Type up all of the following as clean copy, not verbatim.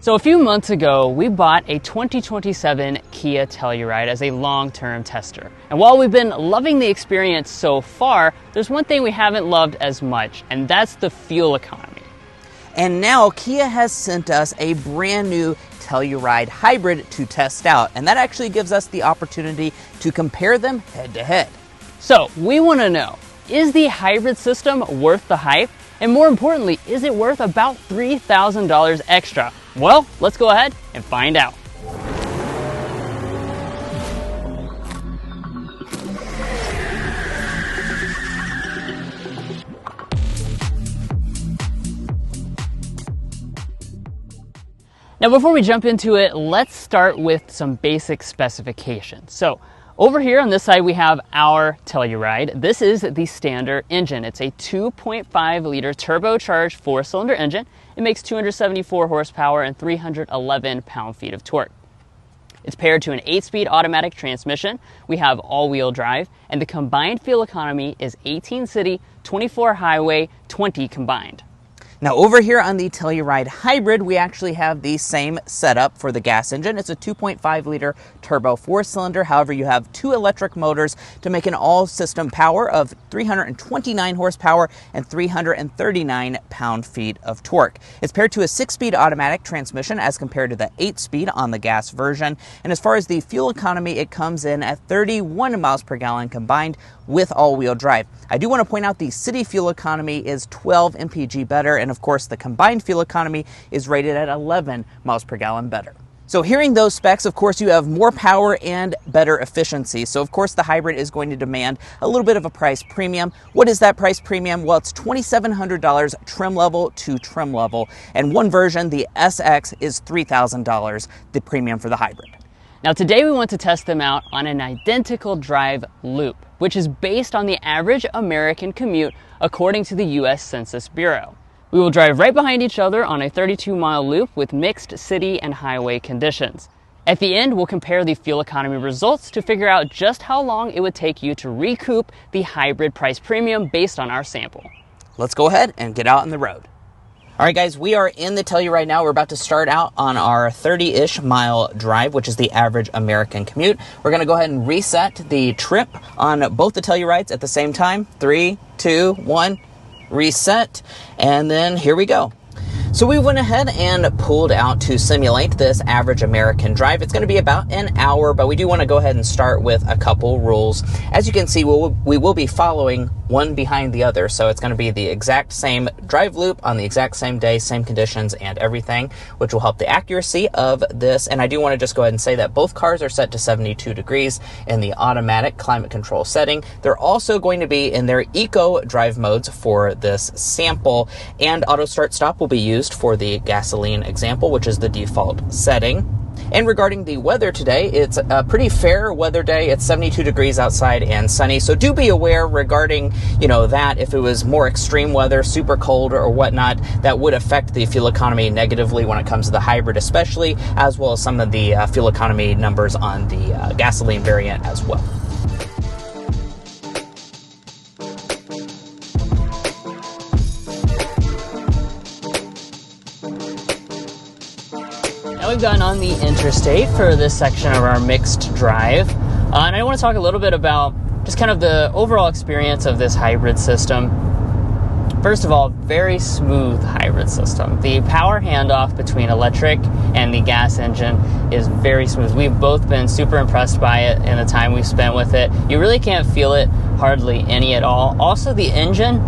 So a few months ago, we bought a 2027 Kia Telluride as a long-term tester. And while we've been loving the experience so far, there's one thing we haven't loved as much, and that's the fuel economy. And now Kia has sent us a brand new Telluride hybrid to test out, and that actually gives us the opportunity to compare them head to head. So we want to know, is the hybrid system worth the hype? And more importantly, is it worth about $3,000 extra? Well, let's go ahead and find out. Now, before we jump into it, let's start with some basic specifications. So, over here on this side, we have our Telluride. This is the standard engine. It's a 2.5 liter turbocharged 4-cylinder engine. It makes 274 horsepower and 311 pound-feet of torque. It's paired to an 8-speed automatic transmission. We have all-wheel drive, and the combined fuel economy is 18 city, 24 highway, 20 combined. Now over here on the Telluride Hybrid, we actually have the same setup for the gas engine. It's a 2.5 liter turbo 4-cylinder. However, you have 2 electric motors to make an all-system power of 329 horsepower and 339 pound-feet of torque. It's paired to a 6-speed automatic transmission as compared to the 8-speed on the gas version. And as far as the fuel economy, it comes in at 31 miles per gallon combined with all-wheel drive. I do want to point out the city fuel economy is 12 mpg better, and of course the combined fuel economy is rated at 11 miles per gallon better. So hearing those specs, of course you have more power and better efficiency. So of course the hybrid is going to demand a little bit of a price premium. What is that price premium? Well, it's $2,700 trim level to trim level. And one version, the SX, is $3,000, the premium for the hybrid. Now today we want to test them out on an identical drive loop, which is based on the average American commute according to the US Census Bureau. We will drive right behind each other on a 32-mile loop with mixed city and highway conditions. At the end, we'll compare the fuel economy results to figure out just how long it would take you to recoup the hybrid price premium based on our sample. Let's go ahead and get out on the road. All right, guys, we are in the Telluride now. We're about to start out on our 30-ish mile drive, which is the average American commute. We're going to go ahead and reset the trip on both the Tellurides at the same time. 3, 2, 1, reset, and then here we go. So we went ahead and pulled out to simulate this average American drive. It's going to be about an hour, but we do want to go ahead and start with a couple rules. As you can see, we will be following one behind the other. So it's going to be the exact same drive loop on the exact same day, same conditions and everything, which will help the accuracy of this. And I do want to just go ahead and say that both cars are set to 72 degrees in the automatic climate control setting. They're also going to be in their eco drive modes for this sample, and auto start stop will be used for the gasoline example, which is the default setting. And regarding the weather today, it's a pretty fair weather day. It's 72 degrees outside and sunny. So do be aware regarding, that if it was more extreme weather, super cold or whatnot, that would affect the fuel economy negatively when it comes to the hybrid especially, as well as some of the fuel economy numbers on the gasoline variant as well. We've gotten on the interstate for this section of our mixed drive, and I want to talk a little bit about just kind of the overall experience of this hybrid system. First of all, very smooth hybrid system. The power handoff between electric and the gas engine is very smooth. We've both been super impressed by it in the time we've spent with it. You really can't feel it hardly any at all. Also, the engine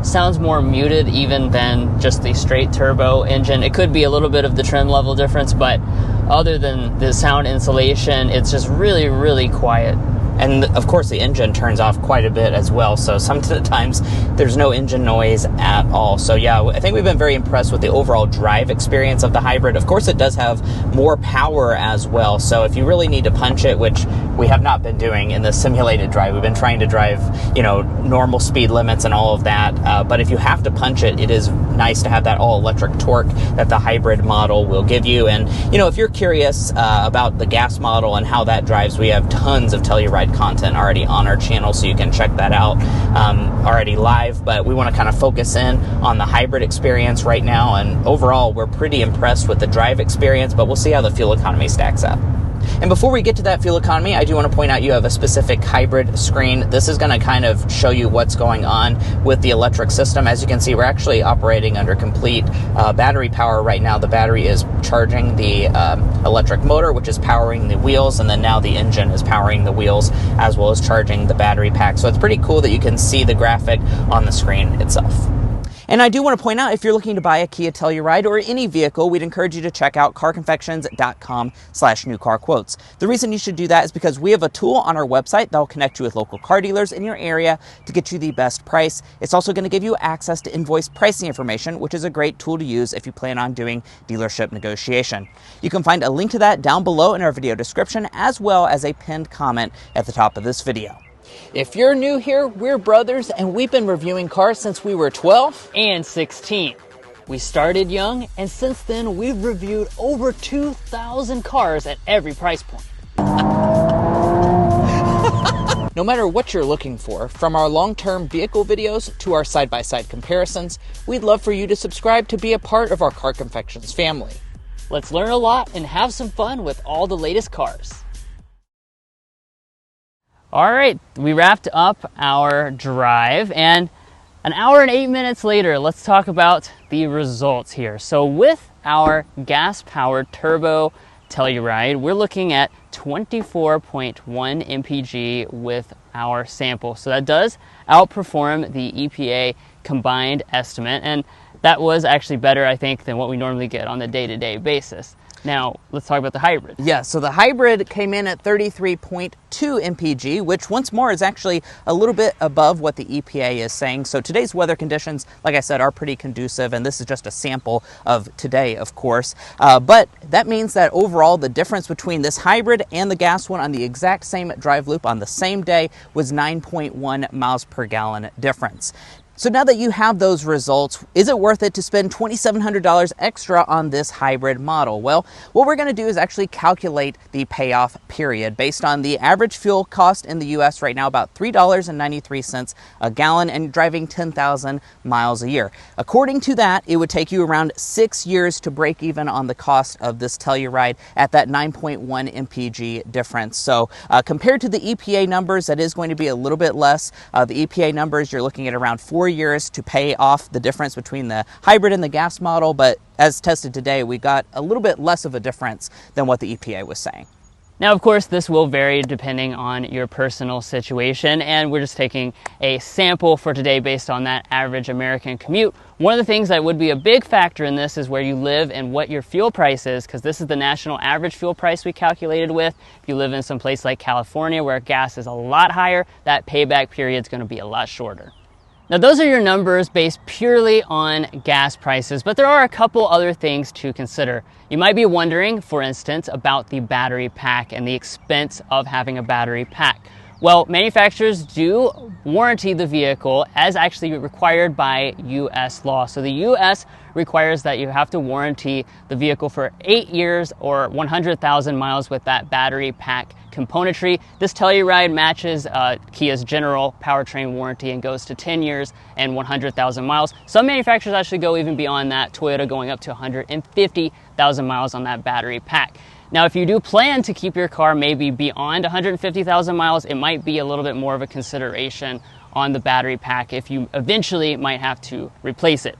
sounds more muted even than just the straight turbo engine. It could be a little bit of the trim level difference, but other than the sound insulation, it's just really, really quiet. And of course the engine turns off quite a bit as well, so sometimes there's no engine noise at all. So yeah, I think we've been very impressed with the overall drive experience of the hybrid. Of course it does have more power as well, so if you really need to punch it, which we have not been doing in the simulated drive, we've been trying to drive, normal speed limits and all of that, but if you have to punch it, it is nice to have that all-electric torque that the hybrid model will give you. And if you're curious about the gas model and how that drives, we have tons of Telluride Telluride content already on our channel, so you can check that out already live. But we want to kind of focus in on the hybrid experience right now, and overall we're pretty impressed with the drive experience, but we'll see how the fuel economy stacks up. And before we get to that fuel economy, I do want to point out you have a specific hybrid screen. This is going to kind of show you what's going on with the electric system. As you can see, we're actually operating under complete battery power right now. The battery is charging the electric motor, which is powering the wheels, and then now the engine is powering the wheels as well as charging the battery pack. So it's pretty cool that you can see the graphic on the screen itself. And I do want to point out, if you're looking to buy a Kia Telluride or any vehicle, we'd encourage you to check out carconfections.com/newcarquotes. The reason you should do that is because we have a tool on our website that will connect you with local car dealers in your area to get you the best price. It's also going to give you access to invoice pricing information, which is a great tool to use if you plan on doing dealership negotiation. You can find a link to that down below in our video description, as well as a pinned comment at the top of this video. If you're new here, we're brothers, and we've been reviewing cars since we were 12 and 16. We started young, and since then we've reviewed over 2,000 cars at every price point. No matter what you're looking for, from our long-term vehicle videos to our side-by-side comparisons, we'd love for you to subscribe to be a part of our Car Confections family. Let's learn a lot and have some fun with all the latest cars. All right, we wrapped up our drive, and an hour and 8 minutes later, let's talk about the results here. So with our gas-powered turbo Telluride, we're looking at 24.1 mpg with our sample. So that does outperform the EPA combined estimate, and that was actually better, I think, than what we normally get on the day-to-day basis. Now, let's talk about the hybrid. Yeah, so the hybrid came in at 33.2 mpg, which once more is actually a little bit above what the EPA is saying. So today's weather conditions, like I said, are pretty conducive, and this is just a sample of today, of course. But that means that overall, the difference between this hybrid and the gas one on the exact same drive loop on the same day was 9.1 miles per gallon difference. So now that you have those results, is it worth it to spend $2,700 extra on this hybrid model? Well, what we're going to do is actually calculate the payoff period based on the average fuel cost in the US right now, about $3.93 a gallon, and driving 10,000 miles a year. According to that, it would take you around 6 years to break even on the cost of this Telluride at that 9.1 mpg difference. So compared to the EPA numbers, that is going to be a little bit less. The EPA numbers, you're looking at around 4 years to pay off the difference between the hybrid and the gas model, but as tested today, we got a little bit less of a difference than what the EPA was saying. Now, of course, this will vary depending on your personal situation, and we're just taking a sample for today based on that average American commute. One of the things that would be a big factor in this is where you live and what your fuel price is, because this is the national average fuel price we calculated with. If you live in some place like California where gas is a lot higher, that payback period is going to be a lot shorter. Now, those are your numbers based purely on gas prices, but there are a couple other things to consider. You might be wondering, for instance, about the battery pack and the expense of having a battery pack. Well, manufacturers do warranty the vehicle as actually required by U.S. law. So the U.S. requires that you have to warranty the vehicle for 8 years or 100,000 miles with that battery pack componentry. This Telluride matches Kia's general powertrain warranty and goes to 10 years and 100,000 miles. Some manufacturers actually go even beyond that, Toyota going up to 150,000 miles on that battery pack. Now, if you do plan to keep your car maybe beyond 150,000 miles, it might be a little bit more of a consideration on the battery pack if you eventually might have to replace it.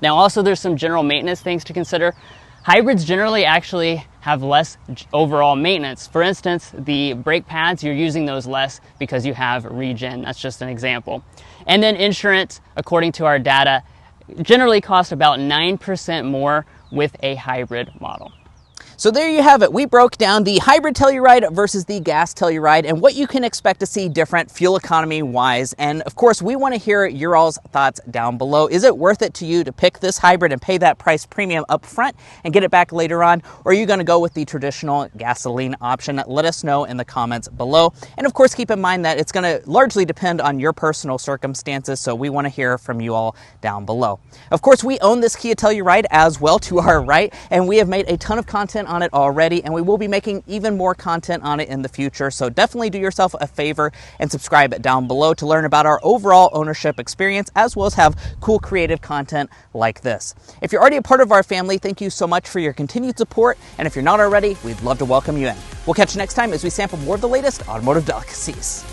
Now, also, there's some general maintenance things to consider. Hybrids generally actually have less overall maintenance. For instance, the brake pads, you're using those less because you have regen. That's just an example. And then insurance, according to our data, generally costs about 9% more with a hybrid model. So there you have it. We broke down the hybrid Telluride versus the gas Telluride and what you can expect to see different fuel economy wise. And of course, we want to hear your all's thoughts down below. Is it worth it to you to pick this hybrid and pay that price premium up front and get it back later on? Or are you going to go with the traditional gasoline option? Let us know in the comments below. And of course, keep in mind that it's going to largely depend on your personal circumstances. So we want to hear from you all down below. Of course, we own this Kia Telluride as well to our right, and we have made a ton of content content on it already, and we will be making even more content on it in the future. So definitely do yourself a favor and subscribe down below to learn about our overall ownership experience, as well as have cool creative content like this. If you're already a part of our family, thank you so much for your continued support. And if you're not already, we'd love to welcome you in. We'll catch you next time as we sample more of the latest automotive delicacies.